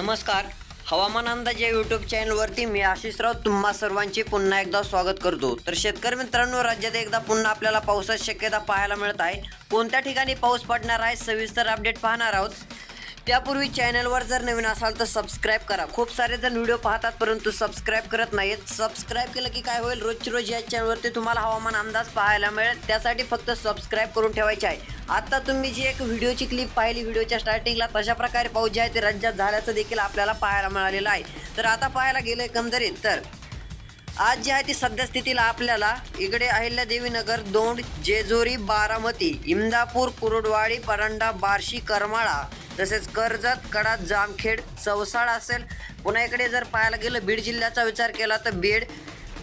नमस्कार. हवामान अंदाज या यूट्यूब चॅनलवरती मी आशिषराव तुम्हा सर्वांचे पुन्हा एकदा स्वागत करतो. तर शेतकरी मित्रांनो, राज्यात एकदा पुन्हा आपल्याला पावसाची शक्यता पाहायला मिळत आहे. कोणत्या ठिकाणी पाऊस पडणार आहे सविस्तर अपडेट पाहणार आहोत. त्यापूर्वी चॅनलवर जर नवीन असाल तर सबस्क्राईब करा. खूप सारे जण व्हिडिओ पाहतात परंतु सबस्क्राईब करत नाहीत. सबस्क्राईब केलं की काय होईल, रोजची रोज या चॅनलवरती तुम्हाला हवामान अंदाज पाहायला मिळेल. त्यासाठी फक्त सबस्क्राईब करून ठेवायचे आहे. आता तुम्ही जी एक व्हिडिओची क्लिप पाहिली व्हिडिओच्या स्टार्टिंगला, तशा प्रकारे पाऊस जे आहे ते राज्यात झाल्याचं देखील आपल्याला पाहायला मिळालेलं आहे. तर आता पाहायला गेलं एकंदरीत तर आज जी आहे ती सध्या स्थितीला आपल्याला इकडे अहिल्यादेवी नगर, दौंड, जेजुरी, बारामती, इंदापूर, कुरुडवाडी, परंडा, बार्शी, करमाळा, तसेच कर्जत, कडा, जामखेड, चौसाळा असेल. पुन्हा इकडे जर पाहायला गेलं बीड जिल्ह्याचा विचार केला तर बीड,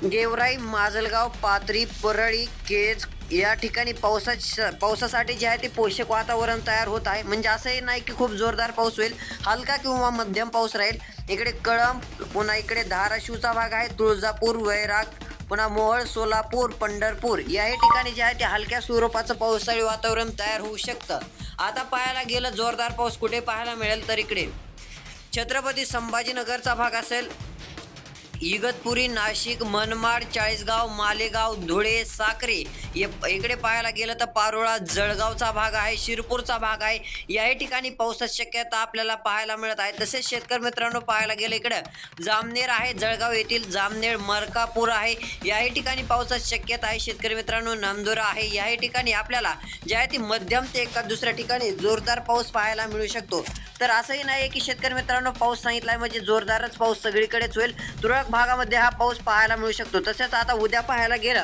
गेवराई, माजलगाव, पाथरी, परळी, केज या ठिकाणी पावसासाठी जे आहे ते पोषक वातावरण तयार होत आहे. म्हणजे असंही नाही की खूप जोरदार पाऊस होईल, हलका किंवा मध्यम पाऊस राहील. इकडे कळंब, पुन्हा इकडे धाराशिवचा भाग आहे, तुळजापूर, वैराग, पुन्हा मोहोळ, सोलापूर, पंढरपूर याही ठिकाणी जे आहे ते हलक्या स्वरूपाचं पावसाळी वातावरण तयार होऊ शकतं. आता पाहायला गेलं जोरदार पाऊस कुठे पाहायला मिळेल तर इकडे छत्रपती संभाजीनगरचा भाग असेल, इगतपुरी, नाशिक, मनमाड, चाळीसगाव, मालेगाव, धुळे, साक्री इकडे पाहायला गेलं तर पारोळा, जळगावचा भाग आहे, शिरपूरचा भाग आहे. याही ठिकाणी पावसाची शक्यता आपल्याला पाहायला मिळत आहे. तसेच शेतकरी मित्रांनो पाहायला गेलं इकडं जामनेर आहे, जळगाव येथील जामनेर, मरकापूर आहे. याही ठिकाणी पावसाची शक्यता आहे. शेतकरी मित्रांनो नांदुरा आहे. याही ठिकाणी आपल्याला जे आहे ती मध्यम ते एका दुसऱ्या ठिकाणी जोरदार पाऊस पाहायला मिळू शकतो. तर असंही नाही की शेतकरी मित्रांनो पाऊस सांगितला आहे म्हणजे जोरदारच पाऊस सगळीकडेच होईल. तुरळक भागामध्ये हा पाऊस पाहायला मिळू शकतो. तसेच आता उद्या पाहायला गेलं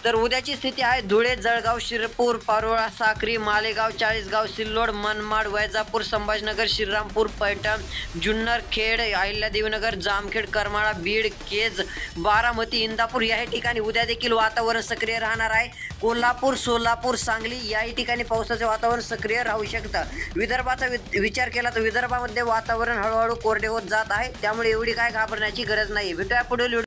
तर उद्याची स्थिती आहे धुळे, जळगाव, शिरपूर, पारोळा, साक्री, मालेगाव, चाळीसगाव, सिल्लोड, मनमाड, वैजापूर, संभाजीनगर, श्रीरामपूर, पैठण, जुन्नर, खेड, अहिल्यादेवीनगर, जामखेड, करमाळा, बीड, केज, बारामती, इंदापूर याही ठिकाणी उद्या देखील वातावरण सक्रिय राहणार आहे. कोल्हापूर, सोलापूर, सांगली याही ठिकाणी पावसाचे वातावरण सक्रिय राहू शकतं. विदर्भाचा विचार केला तर विदर्भामध्ये वातावरण हळूहळू कोरडे होत जात आहे. त्यामुळे एवढी काय घाबरण्याची गरज नाही. भेटूया पुढील